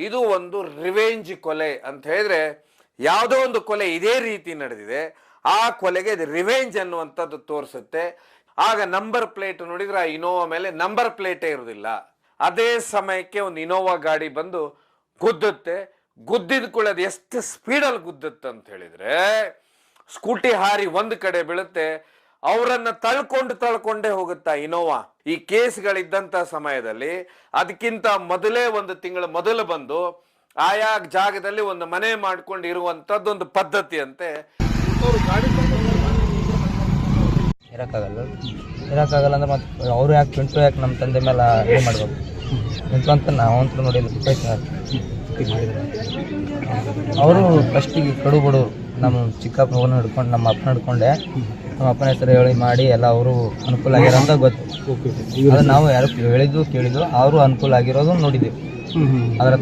ಇದು ಒಂದು ರಿವೆಂಜ್ ಕೊಲೆ ಅಂತ ಹೇಳಿದ್ರೆ ಯಾವುದೋ ಒಂದು ಕೊಲೆ ಇದೇ ರೀತಿ ನಡೆದಿದೆ, ಆ ಕೊಲೆಗೆ ಇದು ರಿವೆಂಜ್ ಅನ್ನುವಂಥದ್ದು ತೋರಿಸುತ್ತೆ. ಆಗ ನಂಬರ್ ಪ್ಲೇಟ್ ನೋಡಿದ್ರೆ ಆ ಇನೋವಾ ಮೇಲೆ ನಂಬರ್ ಪ್ಲೇಟೇ ಇರುವುದಿಲ್ಲ. ಅದೇ ಸಮಯಕ್ಕೆ ಒಂದು ಇನೋವಾ ಗಾಡಿ ಬಂದು ಗುದ್ದುತ್ತೆ. ಗುದ್ದಿದ ಕೂಡ ಅದು ಎಷ್ಟು ಸ್ಪೀಡಲ್ಲಿ ಗುದ್ದುತ್ತೆ ಅಂತ ಹೇಳಿದ್ರೆ ಸ್ಕೂಟಿ ಹಾರಿ ಒಂದು ಕಡೆ ಬೀಳುತ್ತೆ, ಅವರನ್ನ ತಳ್ಕೊಂಡೇ ಹೋಗುತ್ತಾ ಇನೋವಾ. ಈ ಕೇಸ್ಗಳಿದ್ದಂತ ಸಮಯದಲ್ಲಿ ಅದಕ್ಕಿಂತ ಮೊದಲೇ ಒಂದು ತಿಂಗಳ ಮೊದಲು ಬಂದು ಆಯಾ ಜಾಗದಲ್ಲಿ ಒಂದು ಮನೆ ಮಾಡ್ಕೊಂಡು ಇರುವಂತದ್ದೊಂದು ಪದ್ಧತಿ ಅಂತೆ. ಇರೋಕ್ಕಾಗಲ್ಲ ಅಂದ್ರೆ ಮತ್ತೆ ಅವರು ಯಾಕೆ ಪಿಂಟು ಯಾಕೆ ನಮ್ಮ ತಂದೆ ಮೇಲೆ ಇದು ಮಾಡ್ಬೇಕು ಪಿಂಟು ಅಂತ ನಾವಂತೂ ನೋಡಿಲ್ಲ. ಅವರು ಫಸ್ಟಿಗೆ ಕಡು ಬಡವರು, ನಮ್ಮ ಚಿಕ್ಕಪ್ಪನ ಹಿಡ್ಕೊಂಡು ನಮ್ಮ ಅಪ್ಪನ ಹಿಡ್ಕೊಂಡೆ ನಮ್ಮ ಅಪ್ಪನ ಹೆಸರು ಹೇಳಿ ಮಾಡಿ ಎಲ್ಲ ಅವರು ಅನುಕೂಲ ಆಗ್ಯಾರ ಅಂತ ಗೊತ್ತು. ಅದು ನಾವು ಯಾರು ಹೇಳಿದ್ದು ಕೇಳಿದ್ದು ಅವರು ಅನುಕೂಲ ಆಗಿರೋದು ನೋಡಿದ್ದೀವಿ. ಅದರ